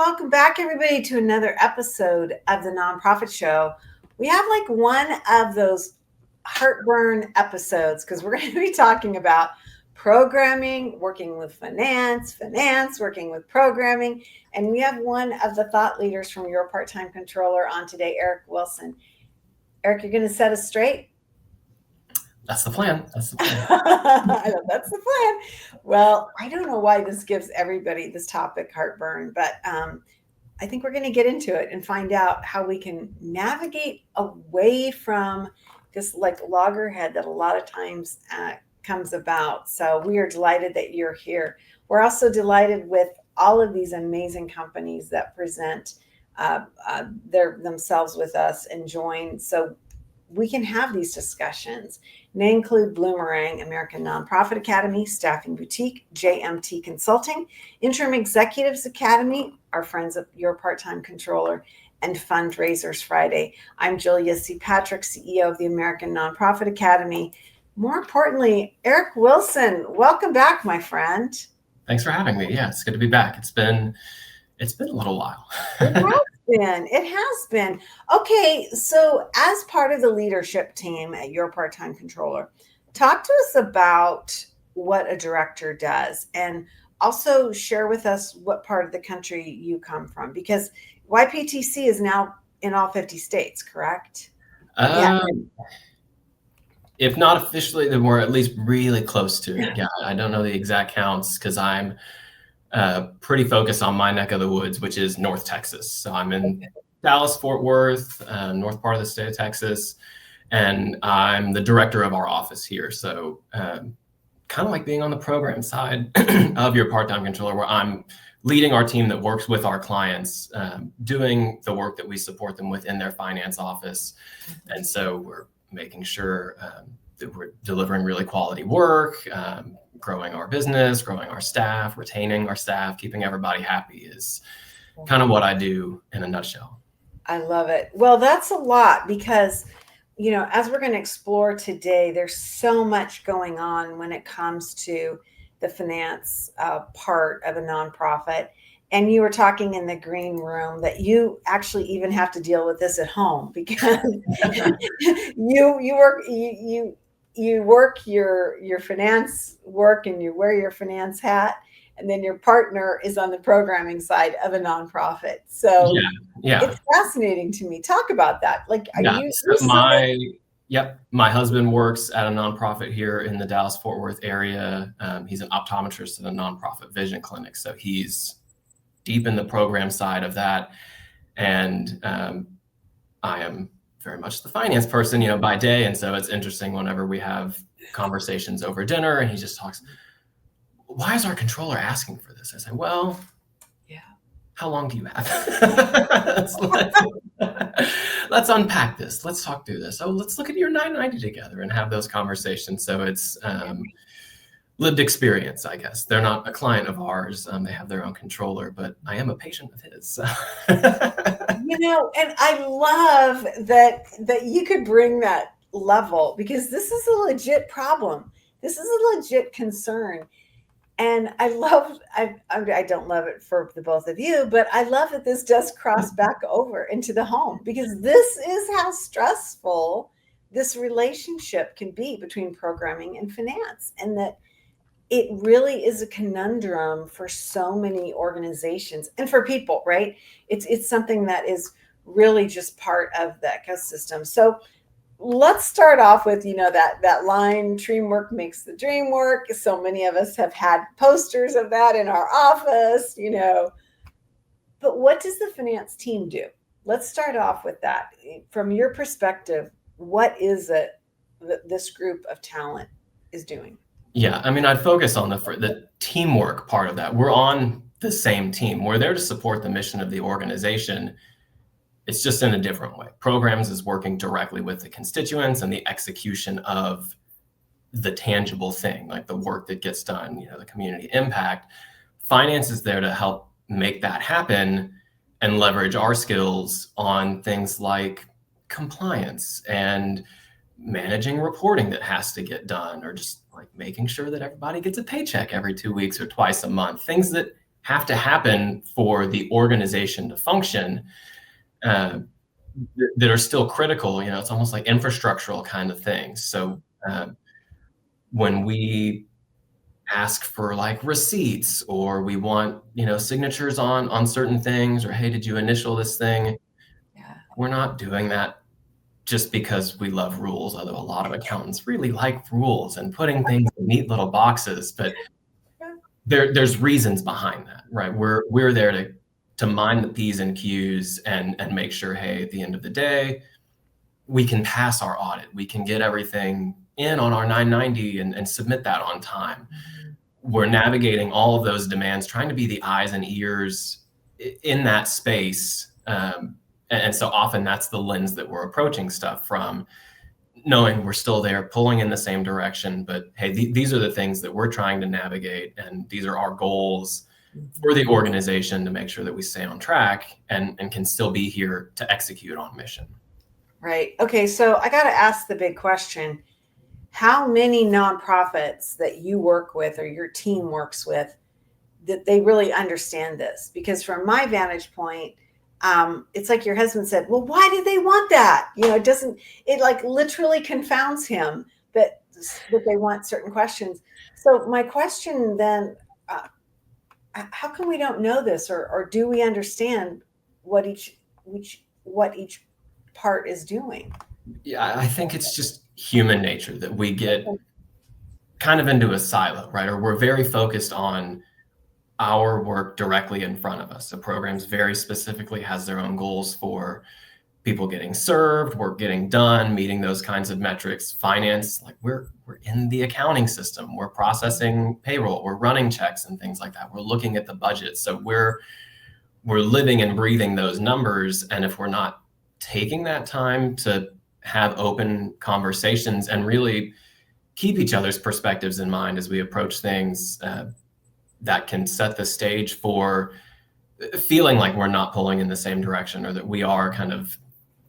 welcome back, everybody, to another episode of the Nonprofit Show. We have like one of those heartburn episodes because we're going to be talking about programming, working with finance, working with programming. And we have one of the thought leaders from Your Part-Time Controller on today, Eric Wilson. Eric, you're going to set us straight? That's the plan. That's the plan. That's the plan. Well, I don't know why this gives everybody this topic heartburn, but I think we're going to get into it and find out how we can navigate away from this like loggerhead that a lot of times comes about. So we are delighted that you're here. We're also delighted with all of these amazing companies that present themselves with us and join. So we can have these discussions. And they include Bloomerang, American Nonprofit Academy, Staffing Boutique, JMT Consulting, Interim Executives Academy, our friends of Your Part-Time Controller, and Fundraisers Friday. I'm Julia C. Patrick, CEO of the American Nonprofit Academy. More importantly, Eric Wilson, welcome back, my friend. Thanks for having me. Yeah, it's good to be back. It's been a little while. It has been. Okay, so as part of the leadership team at Your Part-Time Controller, talk to us about what a director does and also share with us what part of the country you come from, because YPTC is now in all 50 states, correct? If not officially, then we're at least really close to it. Yeah, I don't know the exact counts because I'm pretty focused on my neck of the woods, which is North Texas. So I'm in Dallas, Fort Worth, north part of the state of Texas, and I'm the director of our office here. So kind of like being on the program side of Your Part-Time Controller, where I'm leading our team that works with our clients, doing the work that we support them with in their finance office. And so we're making sure that we're delivering really quality work, growing our business, growing our staff, retaining our staff, keeping everybody happy is kind of what I do in a nutshell. I love it. Well, that's a lot because, you know, as we're going to explore today, there's so much going on when it comes to the finance part of a nonprofit. And you were talking in the green room that you actually even have to deal with this at home because you work your finance work and you wear your finance hat, and then your partner is on the programming side of a nonprofit. So yeah. It's fascinating to me. Talk about that. Like, my husband works at a nonprofit here in the Dallas-Fort Worth area. He's an optometrist at a nonprofit vision clinic. So he's deep in the program side of that. And I am very much the finance person, by day. And so it's interesting whenever we have conversations over dinner and he just talks, why is our controller asking for this? I say, well, how long do you have? Let's unpack this. Let's talk through this. Oh, let's look at your 990 together and have those conversations. So it's lived experience, I guess. They're not a client of ours. They have their own controller, but I am a patient of his. So. And I love that you could bring that level because this is a legit problem. This is a legit concern. And I don't love it for the both of you, but I love that this does cross back over into the home because this is how stressful this relationship can be between programming and finance, and that it really is a conundrum for so many organizations and for people, right? It's something that is really just part of the ecosystem. So let's start off with, that line, teamwork makes the dream work. So many of us have had posters of that in our office, But what does the finance team do? Let's start off with that. From your perspective, what is it that this group of talent is doing? Yeah, I mean, I'd focus on the teamwork part of that. We're on the same team. We're there to support the mission of the organization. It's just in a different way. Programs is working directly with the constituents and the execution of the tangible thing, like the work that gets done, the community impact. Finance is there to help make that happen and leverage our skills on things like compliance and managing reporting that has to get done, or just like making sure that everybody gets a paycheck every 2 weeks or twice a month, things that have to happen for the organization to function, that are still critical. It's almost like infrastructural kind of things. So when we ask for like receipts, or we want, signatures on certain things, or, hey, did you initial this thing? Yeah. We're not doing that just because we love rules, although a lot of accountants really like rules and putting things in neat little boxes, but there's reasons behind that, right? We're there to mind the P's and Q's and make sure, hey, at the end of the day, we can pass our audit. We can get everything in on our 990 and submit that on time. We're navigating all of those demands, trying to be the eyes and ears in that space. And so often that's the lens that we're approaching stuff from, knowing we're still there, pulling in the same direction. But hey, these are the things that we're trying to navigate, and these are our goals for the organization to make sure that we stay on track and can still be here to execute on mission. Right. Okay. So I got to ask the big question. How many nonprofits that you work with or your team works with, that they really understand this? Because from my vantage point, it's like your husband said, well, why do they want that? It like literally confounds him that they want certain questions. So my question then, how come we don't know this, or do we understand what each part is doing? Yeah, I think it's just human nature that we get kind of into a silo, right? Or we're very focused on our work directly in front of us. So programs very specifically has their own goals for people getting served, work getting done, meeting those kinds of metrics. Finance, like we're in the accounting system, we're processing payroll, we're running checks and things like that. We're looking at the budget. So we're living and breathing those numbers. And if we're not taking that time to have open conversations and really keep each other's perspectives in mind as we approach things, that can set the stage for feeling like we're not pulling in the same direction, or that we are kind of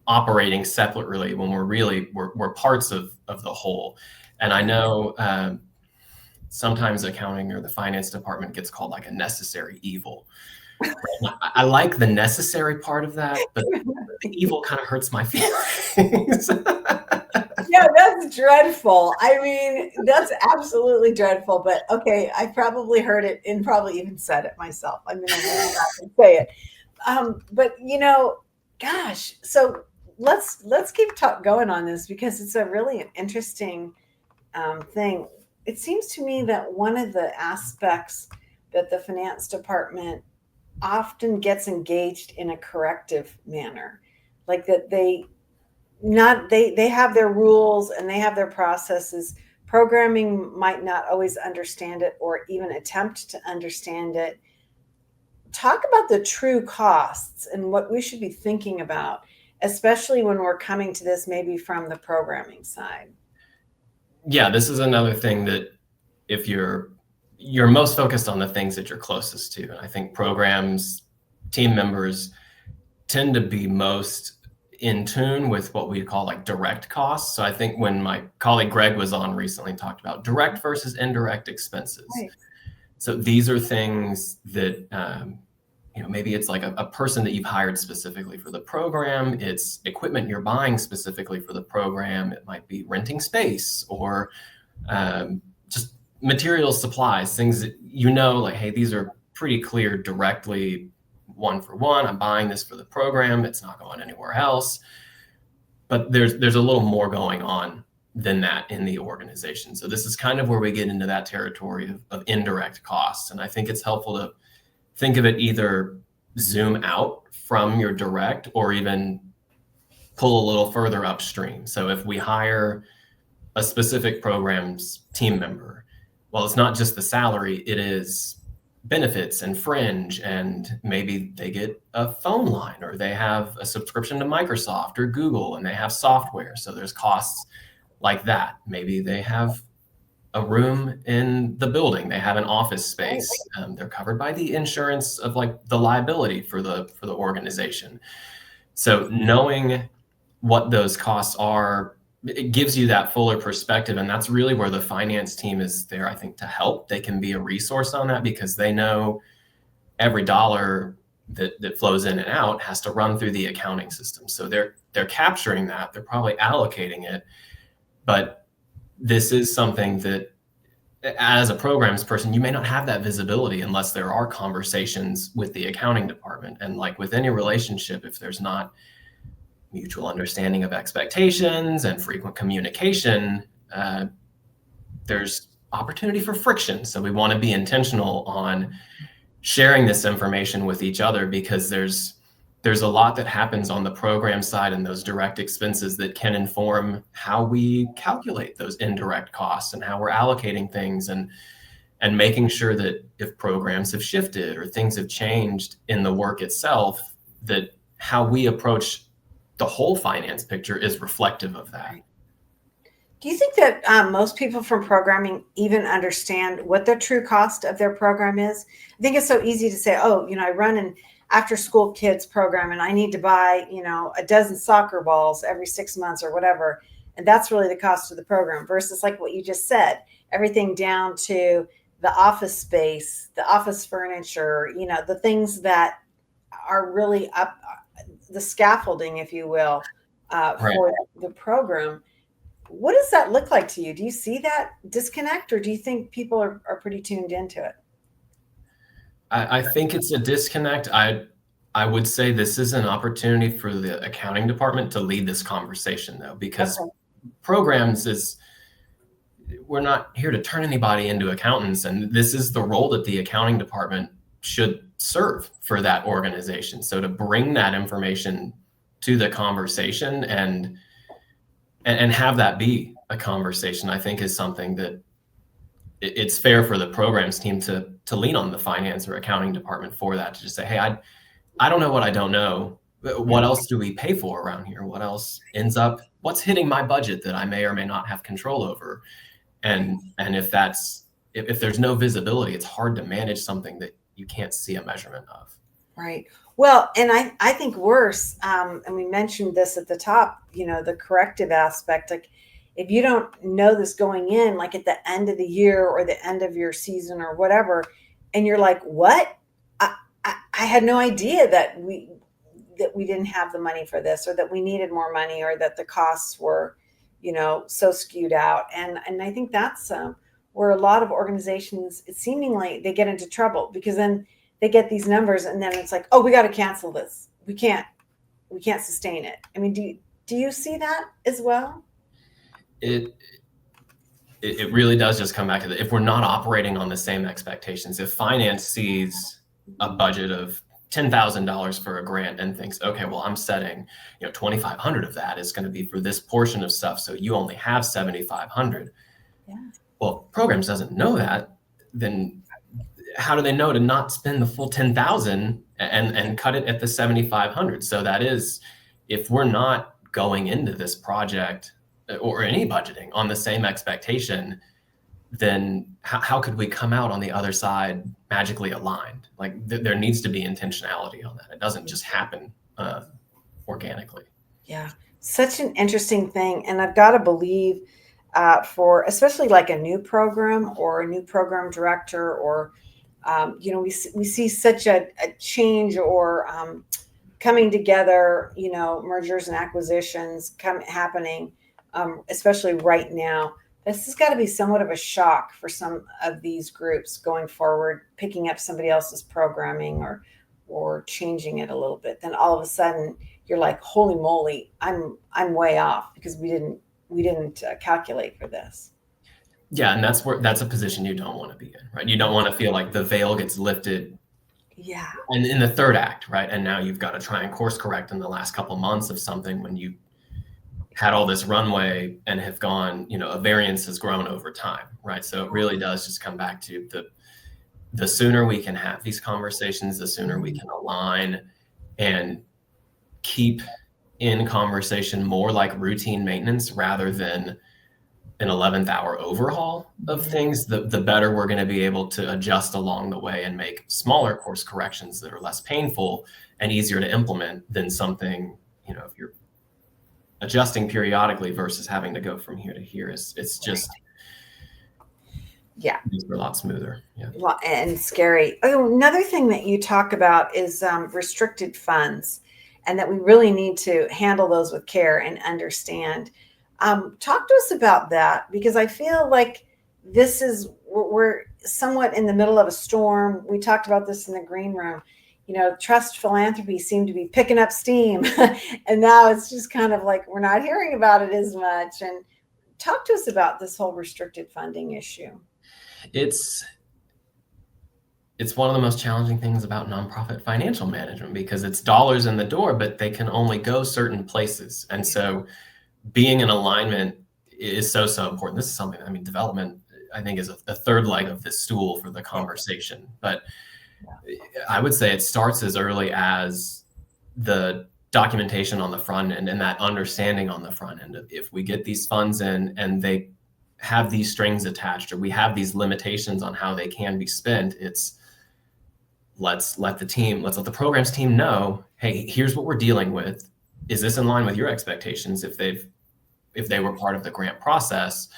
operating separately when we're parts of the whole. And I know sometimes accounting or the finance department gets called like a necessary evil. I like the necessary part of that, but the evil kind of hurts my feelings. Yeah, that's dreadful. I mean, that's absolutely dreadful. But okay, I probably heard it and probably even said it myself. I mean, I'm not going to say it. But gosh, so let's keep going on this, because it's a really interesting thing. It seems to me that one of the aspects that the finance department often gets engaged in a corrective manner, like that they have their rules and they have their processes. Programming might not always understand it or even attempt to understand it. Talk about the true costs and what we should be thinking about, especially when we're coming to this maybe from the programming side. Yeah, this is another thing that if you're most focused on the things that you're closest to. And I think programs, team members tend to be most in tune with what we call like direct costs. So I think when my colleague Greg was on recently, talked about direct versus indirect expenses. Right. So these are things that, maybe it's like a person that you've hired specifically for the program. It's equipment you're buying specifically for the program. It might be renting space, or just materials, supplies, things that like, hey, these are pretty clear directly one for one. I'm buying this for the program. It's not going anywhere else. But there's a little more going on than that in the organization. So this is kind of where we get into that territory of indirect costs. And I think it's helpful to think of it either zoom out from your direct or even pull a little further upstream. So if we hire a specific program's team member, well, it's not just the salary, it is benefits and fringe, and maybe they get a phone line, or they have a subscription to Microsoft or Google, and they have software. So there's costs like that. Maybe they have a room in the building, they have an office space, they're covered by the insurance of like the liability for the organization. So knowing what those costs are, it gives you that fuller perspective. And that's really where the finance team is there, I think, to help. They can be a resource on that because they know every dollar that flows in and out has to run through the accounting system. So they're capturing that, they're probably allocating it, but this is something that as a programs person, you may not have that visibility unless there are conversations with the accounting department. And like with any relationship, if there's not mutual understanding of expectations and frequent communication, there's opportunity for friction. So we want to be intentional on sharing this information with each other, because there's a lot that happens on the program side and those direct expenses that can inform how we calculate those indirect costs and how we're allocating things, and making sure that if programs have shifted or things have changed in the work itself, that how we approach the whole finance picture is reflective of that. Do you think that most people from programming even understand what the true cost of their program is? I think it's so easy to say, oh, I run an after school kids program and I need to buy, a dozen soccer balls every 6 months or whatever. And that's really the cost of the program, versus like what you just said, everything down to the office space, the office furniture, the things that are really up, the scaffolding, if you will, for the program. What does that look like to you? Do you see that disconnect, or do you think people are pretty tuned into it? I think it's a disconnect. I would say this is an opportunity for the accounting department to lead this conversation, though, because programs we're not here to turn anybody into accountants. And this is the role that the accounting department should serve for that organization. So to bring that information to the conversation and have that be a conversation, I think is something that it's fair for the programs team to lean on the finance or accounting department for that, to just say, hey, I don't know what I don't know. What else do we pay for around here? What else what's hitting my budget that I may or may not have control over? And if there's no visibility, it's hard to manage something that you can't see a measurement of. Right. Well, and I think worse, and we mentioned this at the top, the corrective aspect, like if you don't know this going in, like at the end of the year or the end of your season or whatever, and you're like, what? I had no idea that we didn't have the money for this, or that we needed more money, or that the costs were, so skewed out. And I think that's where a lot of organizations, it seemingly they get into trouble, because then they get these numbers and then it's like, oh, we got to cancel this. We can't sustain it. I mean, do you see that as well? It really does just come back to if we're not operating on the same expectations. If finance sees a budget of $10,000 for a grant and thinks, okay, well, I'm setting, 2,500 of that is going to be for this portion of stuff, so you only have 7,500. Yeah. Well, programs doesn't know that, then how do they know to not spend the full 10,000 and cut it at the 7,500? So that is, if we're not going into this project or any budgeting on the same expectation, then how could we come out on the other side magically aligned? Like there needs to be intentionality on that. It doesn't just happen organically. Yeah, such an interesting thing. And I've got to believe for especially like a new program or a new program director, or we see such a change or coming together, mergers and acquisitions happening, especially right now. This has got to be somewhat of a shock for some of these groups going forward, picking up somebody else's programming or changing it a little bit. Then all of a sudden you're like, holy moly, I'm way off because we didn't calculate for this. Yeah, and that's a position you don't want to be in, right? You don't want to feel like the veil gets lifted. Yeah. And in the third act, right? And now you've got to try and course correct in the last couple months of something when you had all this runway and have gone, a variance has grown over time, right? So it really does just come back to the sooner we can have these conversations, the sooner we can align and keep in conversation more like routine maintenance rather than an 11th hour overhaul of things, the better we're going to be able to adjust along the way and make smaller course corrections that are less painful and easier to implement than something, if you're adjusting periodically versus having to go from here to here, it's just Yeah. These are a lot smoother. Yeah. Well, and scary. Oh, another thing that you talk about is restricted funds, and that we really need to handle those with care and understand. Talk to us about that, because I feel like we're somewhat in the middle of a storm. We talked about this in the green room. Trust philanthropy seemed to be picking up steam, and now it's just kind of like we're not hearing about it as much. And talk to us about this whole restricted funding issue. It's one of the most challenging things about nonprofit financial management, because it's dollars in the door, but they can only go certain places. And so being in alignment is so important. This is something, development, I think, is a third leg of this stool for the conversation. But I would say it starts as early as the documentation on the front end and that understanding on the front end. If we get these funds in and they have these strings attached, or we have these limitations on how they can be spent, let's let the programs team know, hey, here's what we're dealing with. Is this in line with your expectations? If they were part of the grant process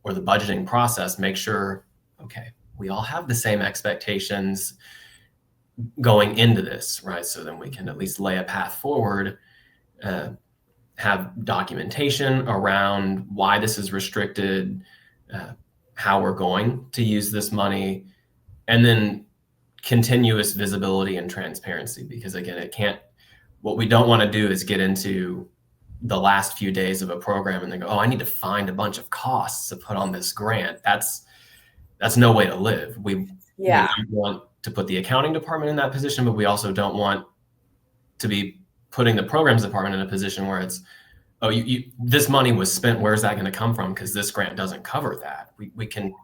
or the budgeting process, make sure, okay, we all have the same expectations going into this, right? So then we can at least lay a path forward, have documentation around why this is restricted, how we're going to use this money, and then continuous visibility and transparency. Because again, what we don't want to do is get into the last few days of a program and then go, oh, I need to find a bunch of costs to put on this grant. That's no way to live. We don't want to put the accounting department in that position, but we also don't want to be putting the programs department in a position where it's, oh, this money was spent, where's that going to come from? Because this grant doesn't cover that. We can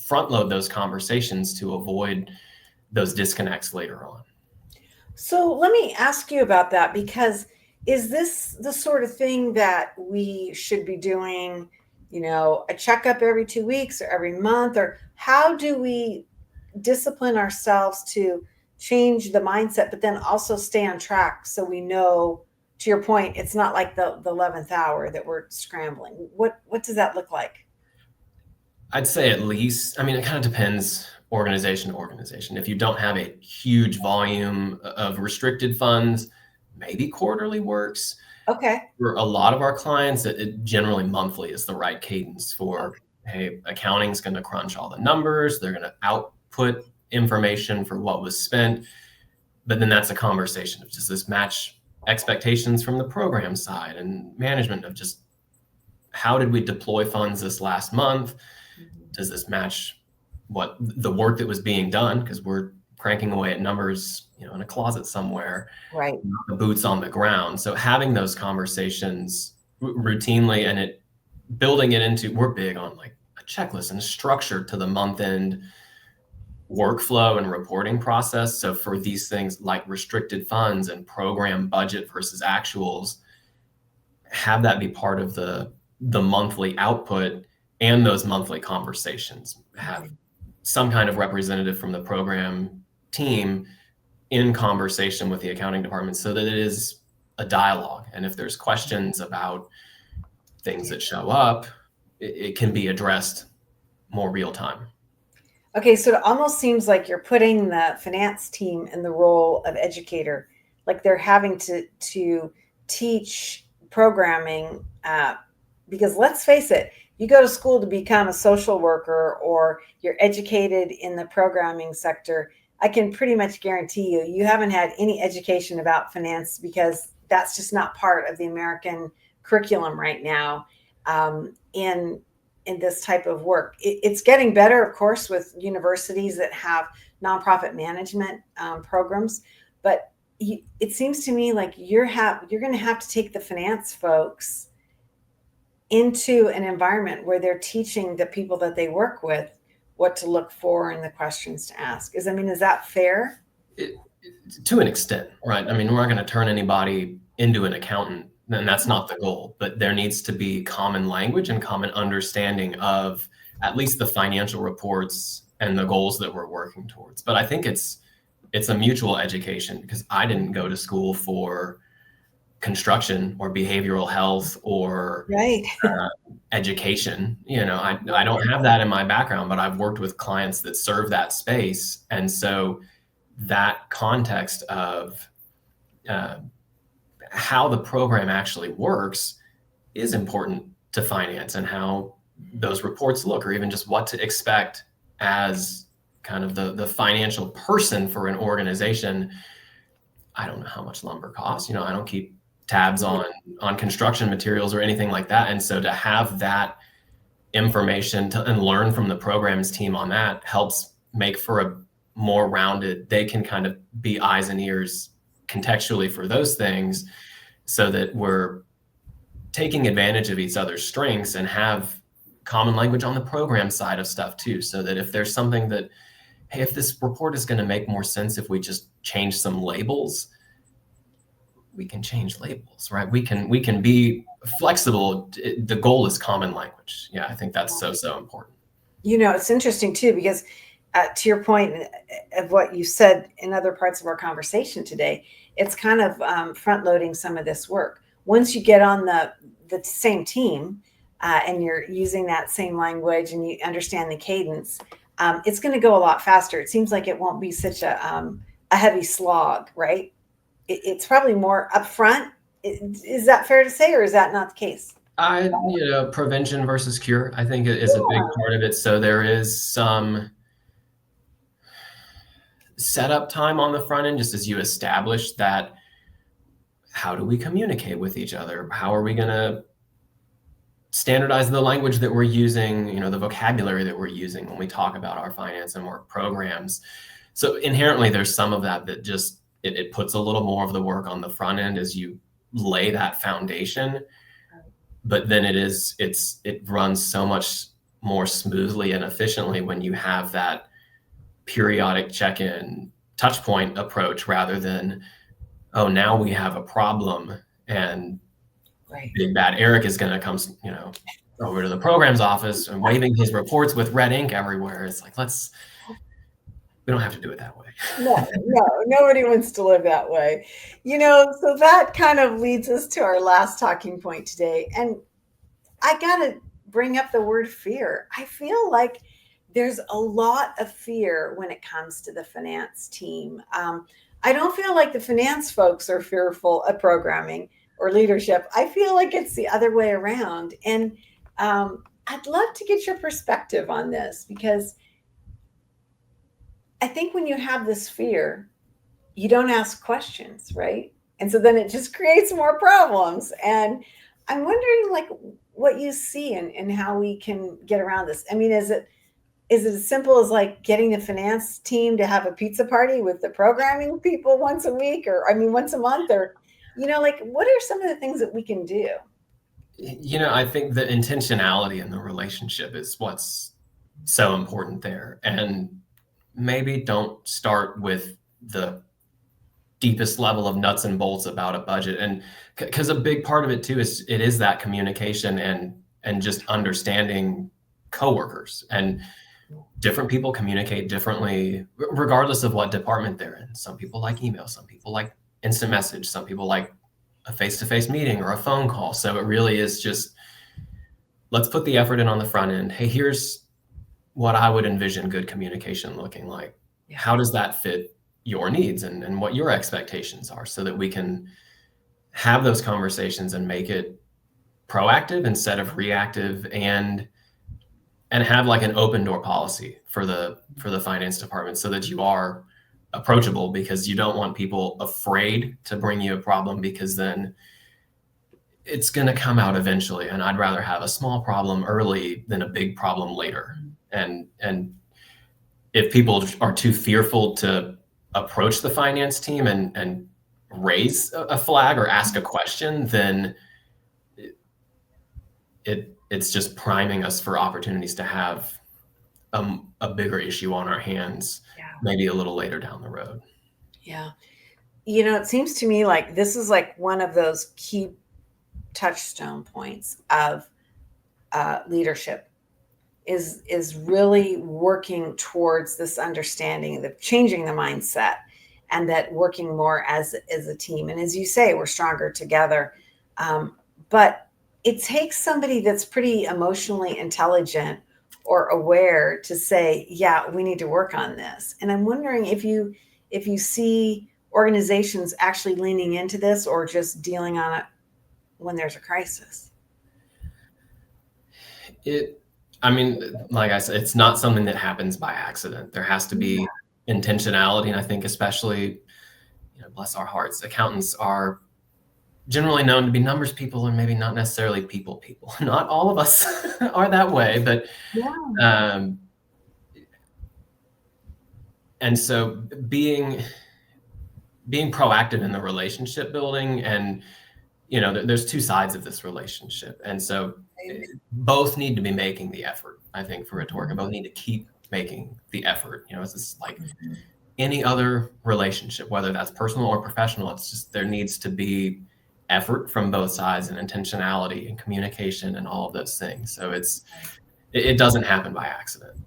front load those conversations to avoid those disconnects later on. So let me ask you about that, because is this the sort of thing that we should be doing, a checkup every 2 weeks or every month? Or how do we discipline ourselves to change the mindset, but then also stay on track, so we know, to your point, it's not like the 11th hour that we're scrambling? What does that look like? I'd say at least, it kind of depends organization to organization. If you don't have a huge volume of restricted funds, maybe quarterly works. Okay. For a lot of our clients, it generally monthly is the right cadence for, hey, accounting's going to crunch all the numbers. They're going to output information for what was spent. But then that's a conversation of, does this match expectations from the program side and management of just how did we deploy funds this last month? Does this match what the work that was being done? Because we're cranking away at numbers, in a closet somewhere, right? The boots on the ground. So having those conversations routinely, and building it into, we're big on like a checklist and a structure to the month end workflow and reporting process. So for these things like restricted funds and program budget versus actuals, have that be part of the monthly output and those monthly conversations. Have some kind of representative from the program team in conversation with the accounting department, so that it is a dialogue. And if there's questions about things that show up, it can be addressed more real time. Okay, so it almost seems like you're putting the finance team in the role of educator, like they're having to teach programming, because let's face it, you go to school to become a social worker, or you're educated in the programming sector, I can pretty much guarantee you haven't had any education about finance, because that's just not part of the American curriculum right now. In this type of work, it's getting better, of course, with universities that have nonprofit management programs, but it seems to me like you're going to have to take the finance folks into an environment where they're teaching the people that they work with what to look for and the questions to ask. Is that fair? To an extent, right? We're not going to turn anybody into an accountant, and that's not the goal, but there needs to be common language and common understanding of at least the financial reports and the goals that we're working towards. But I think it's a mutual education, because I didn't go to school for construction or behavioral health or Right. education. I don't have that in my background, but I've worked with clients that serve that space. And so that context of how the program actually works is important to finance, and how those reports look, or even just what to expect as kind of the financial person for an organization. I don't know how much lumber costs. I don't keep tabs on construction materials or anything like that. And so to have that information and learn from the programs team on that helps make for a more rounded, they can kind of be eyes and ears contextually for those things, so that we're taking advantage of each other's strengths and have common language on the program side of stuff too. So that if there's something that, hey, if this report is going to make more sense if we just change some labels, we can change labels, right? We can be flexible. The goal is common language. Yeah, I think that's so important. It's interesting too, because to your point of what you said in other parts of our conversation today, it's kind of front loading some of this work. Once you get on the same team and you're using that same language and you understand the cadence, it's going to go a lot faster. It seems like it won't be such a heavy slog, right? It's probably more upfront. Is that fair to say, or is that not the case? Prevention versus cure, I think, is a big part of it. So there is some setup time on the front end, just as you establish that. How do we communicate with each other? How are we going to standardize the language that we're using, the vocabulary that we're using when we talk about our finance and work programs? So inherently, there's some of that just, it puts a little more of the work on the front end as you lay that foundation. But then it runs so much more smoothly and efficiently when you have that periodic check-in touch point approach, rather than, oh, now we have a problem and big bad Eric is going to come, over to the program's office and waving his reports with red ink everywhere. It's like, we don't have to do it that way. No, nobody wants to live that way. So that kind of leads us to our last talking point today. And I got to bring up the word fear. I feel like there's a lot of fear when it comes to the finance team. I don't feel like the finance folks are fearful of programming or leadership. I feel like it's the other way around. And I'd love to get your perspective on this, because I think when you have this fear, you don't ask questions, right? And so then it just creates more problems. And I'm wondering, what you see and how we can get around this. I mean, is it as simple as getting the finance team to have a pizza party with the programming people once a week, or once a month, or what are some of the things that we can do? I think the intentionality in the relationship is what's so important there. And maybe don't start with the deepest level of nuts and bolts about a budget. And because a big part of it too is that communication and just understanding coworkers. And different people communicate differently regardless of what department they're in. Some people like email, some people like instant message, some people like a face-to-face meeting or a phone call. So it really is just, let's put the effort in on the front end. Hey, here's what I would envision good communication looking like. How does that fit your needs and what your expectations are, so that we can have those conversations and make it proactive instead of reactive, and have an open door policy for the finance department, so that you are approachable, because you don't want people afraid to bring you a problem, because then it's going to come out eventually. And I'd rather have a small problem early than a big problem later. And if people are too fearful to approach the finance team and raise a flag or ask a question, then it's just priming us for opportunities to have a bigger issue on our hands, maybe a little later down the road. Yeah. It seems to me like this is one of those key touchstone points of leadership, is really working towards this understanding, the changing the mindset, and that working more as a team. And as you say, we're stronger together. But it takes somebody that's pretty emotionally intelligent or aware to say, yeah, we need to work on this. And I'm wondering if you see organizations actually leaning into this or just dealing on it when there's a crisis. I mean, like I said, it's not something that happens by accident. There has to be intentionality. And I think especially, bless our hearts, accountants are generally known to be numbers people and maybe not necessarily people. Not all of us are that way, but and so being proactive in the relationship building, and there's two sides of this relationship, and so both need to be making the effort, I think, for it to work, and both need to keep making the effort. It's just like any other relationship, whether that's personal or professional. It's just there needs to be effort from both sides, and intentionality and communication and all of those things. So it doesn't happen by accident.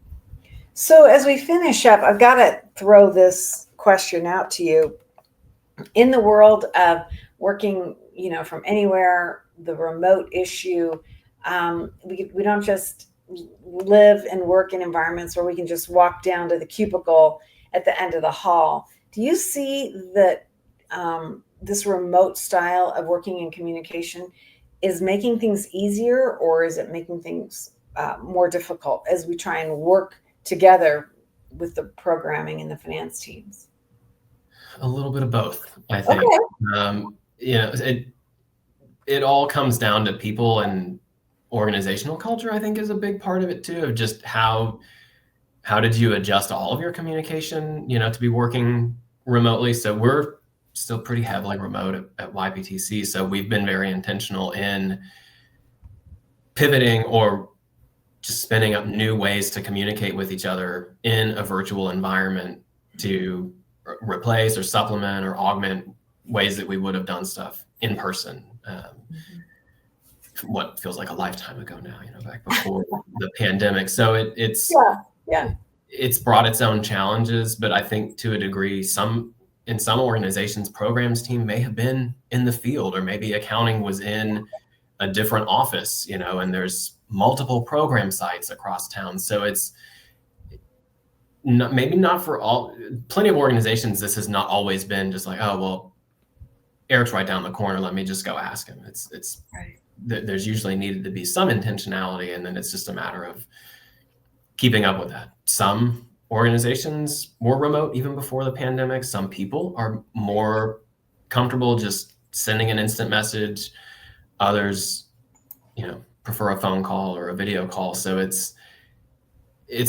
So as we finish up, I've got to throw this question out to you. In the world of working, from anywhere, the remote issue, we don't just live and work in environments where we can just walk down to the cubicle at the end of the hall. Do you see that this remote style of working and communication is making things easier, or is it making things more difficult as we try and work together with the programming and the finance teams? A little bit of both, I think. Okay. It all comes down to people, and organizational culture, I think, is a big part of it too, of just how did you adjust all of your communication, to be working remotely. So we're still pretty heavily remote at YPTC. So we've been very intentional in pivoting or just spinning up new ways to communicate with each other in a virtual environment to replace or supplement or augment ways that we would have done stuff in person. What feels like a lifetime ago now, back before the pandemic. So it's brought its own challenges, but I think to a degree, in some organizations, programs team may have been in the field, or maybe accounting was in a different office, and there's multiple program sites across town. So it's maybe not for all, plenty of organizations, this has not always been just like, oh, well, Eric's right down the corner, let me just go ask him. It's right. There's usually needed to be some intentionality, and then it's just a matter of keeping up with that. Some organizations were remote even before the pandemic. Some people are more comfortable just sending an instant message. Others, prefer a phone call or a video call. So it's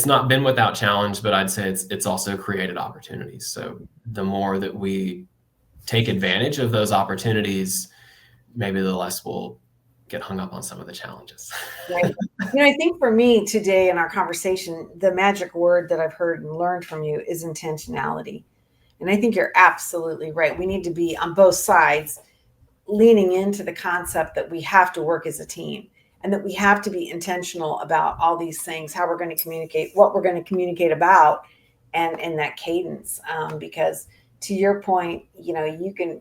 not been without challenge, but I'd say it's also created opportunities. So the more that we take advantage of those opportunities, maybe the less we'll get hung up on some of the challenges. Right. I think for me today in our conversation, the magic word that I've heard and learned from you is intentionality. And I think you're absolutely right. We need to be on both sides leaning into the concept that we have to work as a team, and that we have to be intentional about all these things, how we're going to communicate, what we're going to communicate about, and in that cadence. Because to your point, you can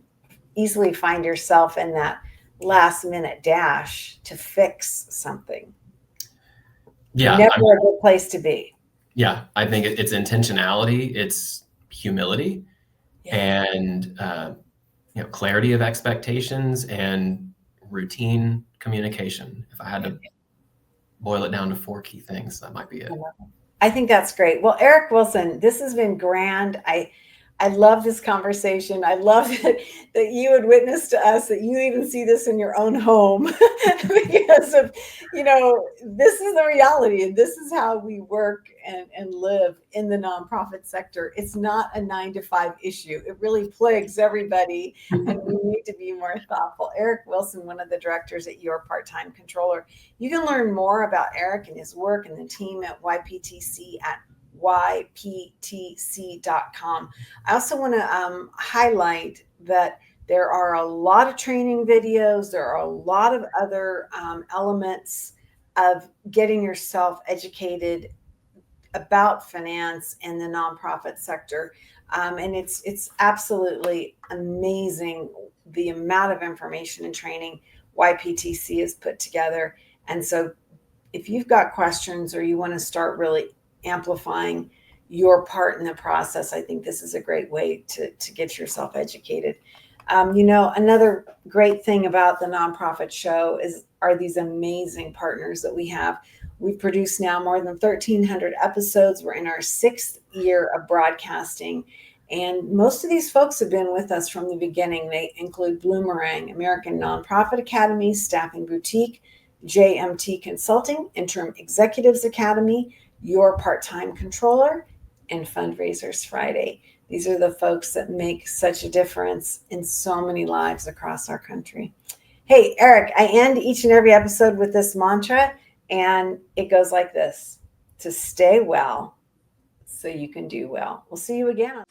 easily find yourself in that last minute dash to fix something. Yeah. Never a good place to be. Yeah. I think it's intentionality, it's humility, and, clarity of expectations and routine communication. If I had to boil it down to 4 key things, that might be it. I think that's great. Well, Eric Wilson, this has been grand. I love this conversation. I love that you would witness to us, that you even see this in your own home because of, this is the reality, and this is how we work and live in the nonprofit sector. It's not a 9-to-5 issue. It really plagues everybody, and we need to be more thoughtful. Eric Wilson, one of the directors at Your Part-Time Controller. You can learn more about Eric and his work and the team at YPTC at YPTC.com. I also want to highlight that there are a lot of training videos. There are a lot of other elements of getting yourself educated about finance in the nonprofit sector. And it's absolutely amazing the amount of information and training YPTC has put together. And so if you've got questions or you want to start really amplifying your part in the process, I think this is a great way to get yourself educated. Another great thing about the Nonprofit Show are these amazing partners that we have. We've produced now more than 1,300 episodes. We're in our 6th year of broadcasting. And most of these folks have been with us from the beginning. They include Bloomerang, American Nonprofit Academy, Staffing Boutique, JMT Consulting, Interim Executives Academy, Your Part-Time Controller, and Fundraisers Friday. These are the folks that make such a difference in so many lives across our country. Hey, Eric, I end each and every episode with this mantra, and it goes like this: to stay well so you can do well. We'll see you again.